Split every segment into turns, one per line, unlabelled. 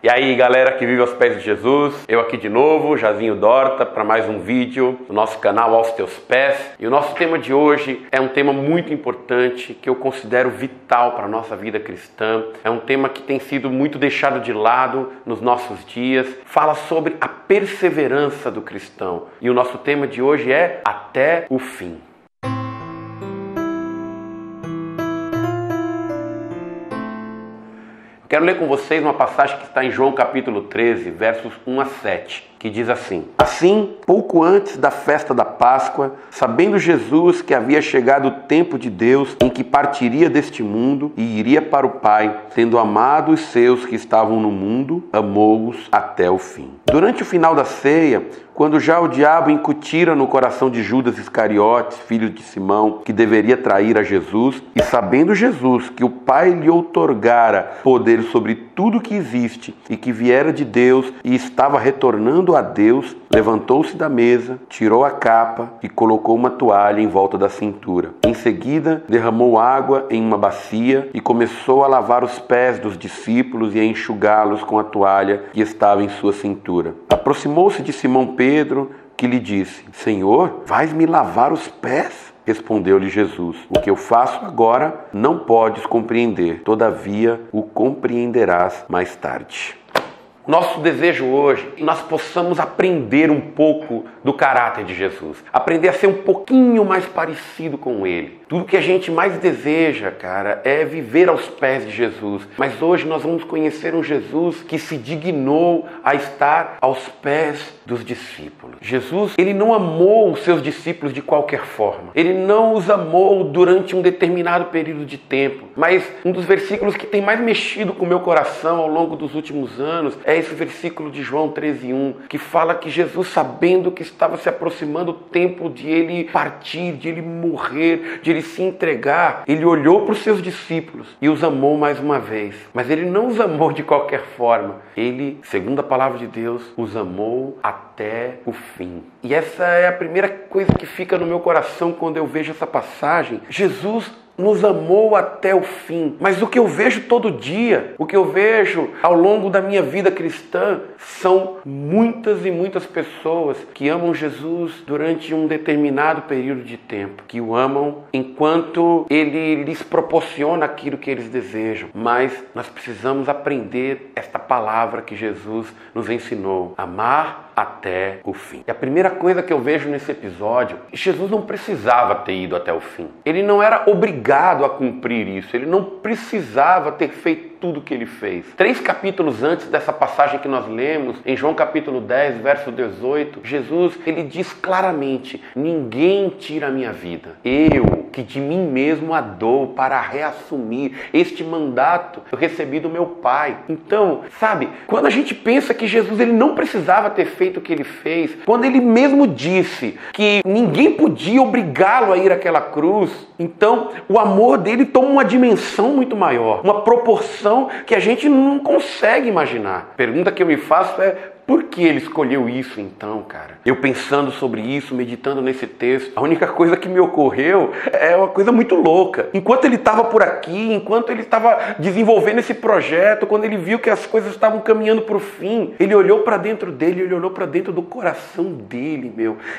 E aí galera que vive aos pés de Jesus, eu aqui de novo, Jazinho Dorta, para mais um vídeo do nosso canal Aos Teus Pés. E o nosso tema de hoje é um tema muito importante, que eu considero vital para a nossa vida cristã. É um tema que tem sido muito deixado de lado nos nossos dias. Fala sobre a perseverança do cristão. E o nosso tema de hoje é Até o Fim. Quero ler com vocês uma passagem que está em João capítulo 13, versos 1 a 7, que diz assim: Assim, pouco antes da festa da Páscoa, sabendo Jesus que havia chegado o tempo de Deus em que partiria deste mundo e iria para o Pai, tendo amado os seus que estavam no mundo, amou-os até o fim. Durante o final da ceia, quando já o diabo incutira no coração de Judas Iscariotes, filho de Simão, que deveria trair a Jesus, e sabendo Jesus que o Pai lhe outorgara poder sobre tudo que existe e que viera de Deus e estava retornando a Deus, levantou-se da mesa, tirou a capa e colocou uma toalha em volta da cintura. Em seguida, derramou água em uma bacia e começou a lavar os pés dos discípulos e a enxugá-los com a toalha que estava em sua cintura. Aproximou-se de Simão Pedro, que lhe disse: Senhor, vais-me lavar os pés? Respondeu-lhe Jesus: O que eu faço agora não podes compreender, todavia o compreenderás mais tarde. Nosso desejo hoje é que nós possamos aprender um pouco do caráter de Jesus. Aprender a ser um pouquinho mais parecido com Ele. Tudo que a gente mais deseja, cara, é viver aos pés de Jesus. Mas hoje nós vamos conhecer um Jesus que se dignou a estar aos pés dos discípulos. Jesus, Ele não amou os seus discípulos de qualquer forma. Ele não os amou durante um determinado período de tempo. Mas um dos versículos que tem mais mexido com o meu coração ao longo dos últimos anos é esse versículo de João 13:1, que fala que Jesus, sabendo que estava se aproximando o tempo de Ele partir, de Ele morrer, de Ele se entregar, Ele olhou para os seus discípulos e os amou mais uma vez. Mas Ele não os amou de qualquer forma. Ele, segundo a palavra de Deus, os amou até o fim. E essa é a primeira coisa que fica no meu coração quando eu vejo essa passagem. Jesus nos amou até o fim. Mas o que eu vejo todo dia, o que eu vejo ao longo da minha vida cristã, são muitas e muitas pessoas que amam Jesus durante um determinado período de tempo, que o amam enquanto Ele lhes proporciona aquilo que eles desejam. Mas nós precisamos aprender esta palavra que Jesus nos ensinou: amar até o fim. E a primeira coisa que eu vejo nesse episódio, Jesus não precisava ter ido até o fim. Ele não era obrigado a cumprir isso. Ele não precisava ter feito tudo o que ele fez. 3 capítulos antes dessa passagem que nós lemos, em João capítulo 10, verso 18, Jesus, ele diz claramente: ninguém tira a minha vida. Eu, que de mim mesmo a dou para reassumir. Este mandato eu recebi do meu Pai. Então, sabe, quando a gente pensa que Jesus, ele não precisava ter feito o que ele fez, quando ele mesmo disse que ninguém podia obrigá-lo a ir àquela cruz, então o amor dele toma uma dimensão muito maior, uma proporção que a gente não consegue imaginar. A pergunta que eu me faço é: por que ele escolheu isso então, cara? Eu pensando sobre isso, meditando nesse texto, a única coisa que me ocorreu é uma coisa muito louca. Enquanto ele estava por aqui, enquanto ele estava desenvolvendo esse projeto, quando ele viu que as coisas estavam caminhando para o fim, ele olhou para dentro dele, ele olhou para dentro do coração dele,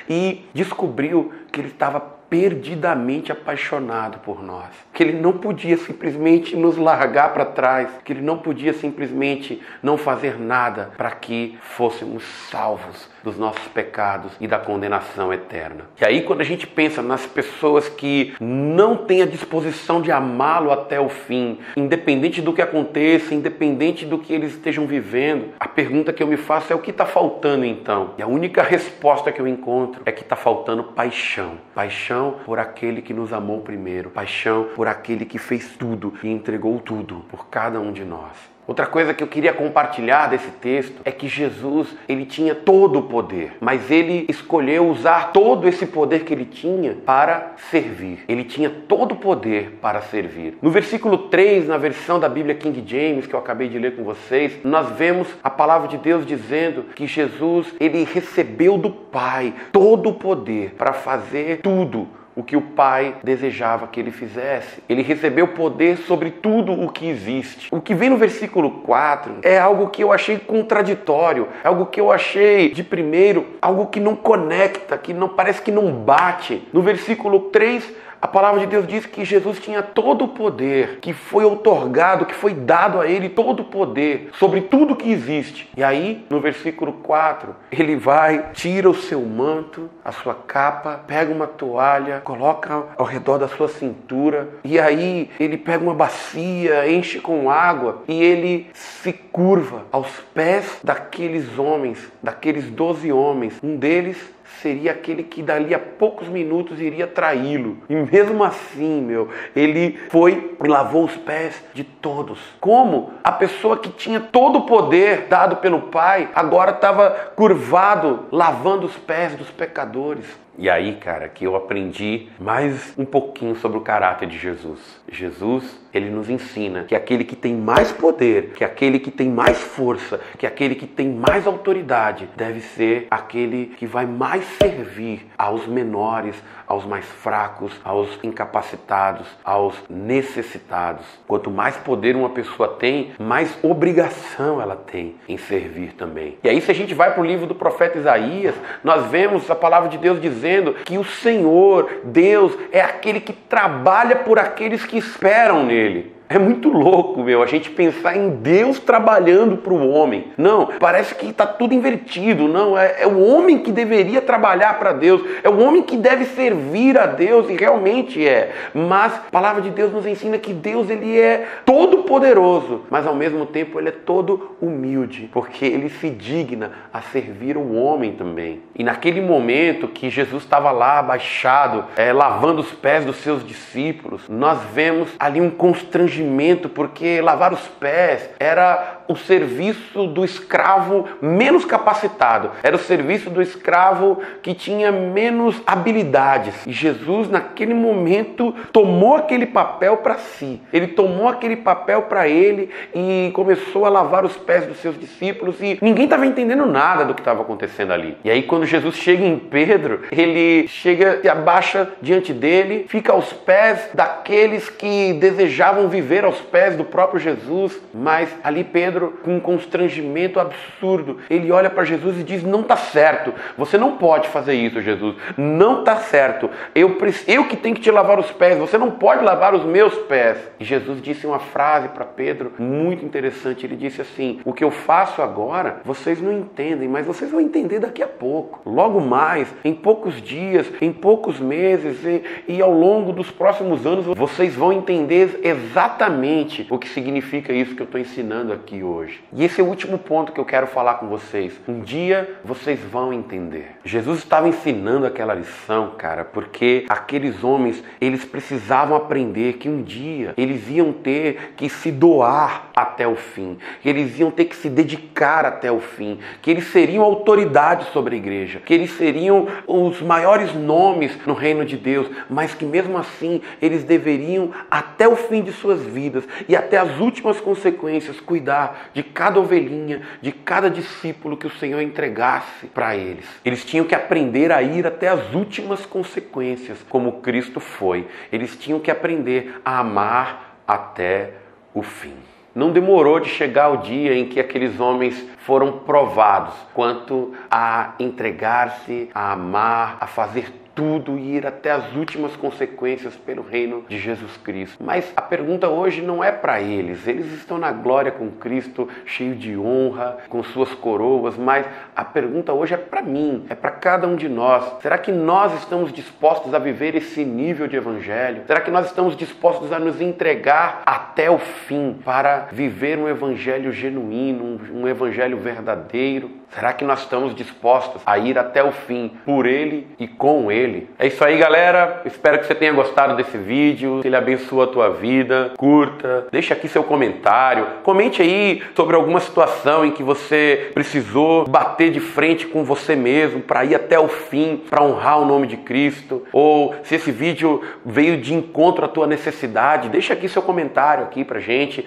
e descobriu que ele estava perdidamente apaixonado por nós, que ele não podia simplesmente nos largar para trás, que ele não podia simplesmente não fazer nada para que fôssemos salvos dos nossos pecados e da condenação eterna. E aí, quando a gente pensa nas pessoas que não têm a disposição de amá-lo até o fim, independente do que aconteça, independente do que eles estejam vivendo, a pergunta que eu me faço é: o que está faltando então? E a única resposta que eu encontro é que está faltando paixão. Paixão por aquele que nos amou primeiro. Paixão por aquele que fez tudo e entregou tudo por cada um de nós. Outra coisa que eu queria compartilhar desse texto é que Jesus, ele tinha todo o poder, mas ele escolheu usar todo esse poder que ele tinha para servir. Ele tinha todo o poder para servir. No versículo 3, na versão da Bíblia King James, que eu acabei de ler com vocês, nós vemos a palavra de Deus dizendo que Jesus, ele recebeu do Pai todo o poder para fazer tudo o que o Pai desejava que ele fizesse. Ele recebeu poder sobre tudo o que existe. O que vem no versículo 4 é algo que eu achei contraditório, é algo que eu achei de primeiro, algo que não conecta, que não parece que não bate. No versículo 3, a palavra de Deus diz que Jesus tinha todo o poder, que foi outorgado, que foi dado a ele todo o poder sobre tudo que existe. E aí, no versículo 4, ele vai, tira o seu manto, a sua capa, pega uma toalha, coloca ao redor da sua cintura, e aí ele pega uma bacia, enche com água, e ele se curva aos pés daqueles homens, daqueles 12 homens. Um deles seria aquele que dali a poucos minutos iria traí-lo. E mesmo assim, ele foi e lavou os pés de todos. Como a pessoa que tinha todo o poder dado pelo Pai, agora estava curvado, lavando os pés dos pecadores. E aí, cara, que eu aprendi mais um pouquinho sobre o caráter de Jesus. Jesus, ele nos ensina que aquele que tem mais poder, que aquele que tem mais força, que aquele que tem mais autoridade, deve ser aquele que vai mais servir aos menores, aos mais fracos, aos incapacitados, aos necessitados. Quanto mais poder uma pessoa tem, mais obrigação ela tem em servir também. E aí, se a gente vai para o livro do profeta Isaías, nós vemos a palavra de Deus dizendo que o Senhor, Deus, é aquele que trabalha por aqueles que esperam nele. É muito louco, a gente pensar em Deus trabalhando para o homem. Não, parece que está tudo invertido. Não, é o homem que deveria trabalhar para Deus. É o homem que deve servir a Deus, e realmente é. Mas a palavra de Deus nos ensina que Deus, ele é todo poderoso, mas ao mesmo tempo ele é todo humilde, porque ele se digna a servir o homem também. E naquele momento que Jesus estava lá abaixado, lavando os pés dos seus discípulos, nós vemos ali um constrangimento, porque lavar os pés era o serviço do escravo menos capacitado, era o serviço do escravo que tinha menos habilidades. E Jesus, naquele momento, tomou aquele papel para si. Ele tomou aquele papel para ele e começou a lavar os pés dos seus discípulos, e ninguém estava entendendo nada do que estava acontecendo ali. E aí, quando Jesus chega em Pedro, ele chega e abaixa diante dele, fica aos pés daqueles que desejavam viver aos pés do próprio Jesus. Mas ali Pedro, com um constrangimento absurdo, ele olha para Jesus e diz: não está certo, você não pode fazer isso, Jesus, não está certo, eu que tenho que te lavar os pés, você não pode lavar os meus pés. E Jesus disse uma frase para Pedro muito interessante. Ele disse assim: o que eu faço agora, vocês não entendem, mas vocês vão entender daqui a pouco. Logo mais, em poucos dias, em poucos meses e ao longo dos próximos anos, vocês vão entender exatamente o que significa isso que eu estou ensinando aqui hoje. E esse é o último ponto que eu quero falar com vocês. Um dia vocês vão entender. Jesus estava ensinando aquela lição, cara, porque aqueles homens, eles precisavam aprender que um dia eles iam ter que se doar até o fim, que eles iam ter que se dedicar até o fim, que eles seriam autoridade sobre a igreja, que eles seriam os maiores nomes no reino de Deus, mas que mesmo assim eles deveriam até o fim de suas vidas e até as últimas consequências cuidar de cada ovelhinha, de cada discípulo que o Senhor entregasse para eles. Eles tinham que aprender a ir até as últimas consequências, como Cristo foi. Eles tinham que aprender a amar até o fim. Não demorou de chegar o dia em que aqueles homens foram provados quanto a entregar-se, a amar, a fazer tudo e ir até as últimas consequências pelo reino de Jesus Cristo. Mas a pergunta hoje não é para eles. Eles estão na glória com Cristo, cheio de honra, com suas coroas, mas a pergunta hoje é para mim, é para cada um de nós. Será que nós estamos dispostos a viver esse nível de evangelho? Será que nós estamos dispostos a nos entregar até o fim para viver um evangelho genuíno, um evangelho verdadeiro? Será que nós estamos dispostos a ir até o fim por Ele e com Ele? É isso aí, galera. Espero que você tenha gostado desse vídeo. Se ele abençoa a tua vida, curta. Deixa aqui seu comentário. Comente aí sobre alguma situação em que você precisou bater de frente com você mesmo para ir até o fim, para honrar o nome de Cristo. Ou se esse vídeo veio de encontro à tua necessidade, deixa aqui seu comentário aqui pra gente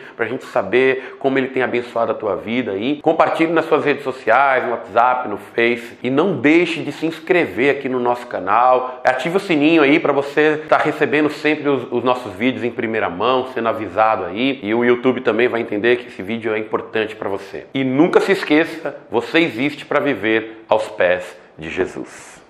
saber como ele tem abençoado a tua vida aí. Compartilhe nas suas redes sociais, no WhatsApp, no Face, e não deixe de se inscrever aqui no nosso canal. canal, ative o sininho aí para você estar recebendo sempre os nossos vídeos em primeira mão, sendo avisado aí, e o YouTube também vai entender que esse vídeo é importante para você. E nunca se esqueça, você existe para viver aos pés de Jesus.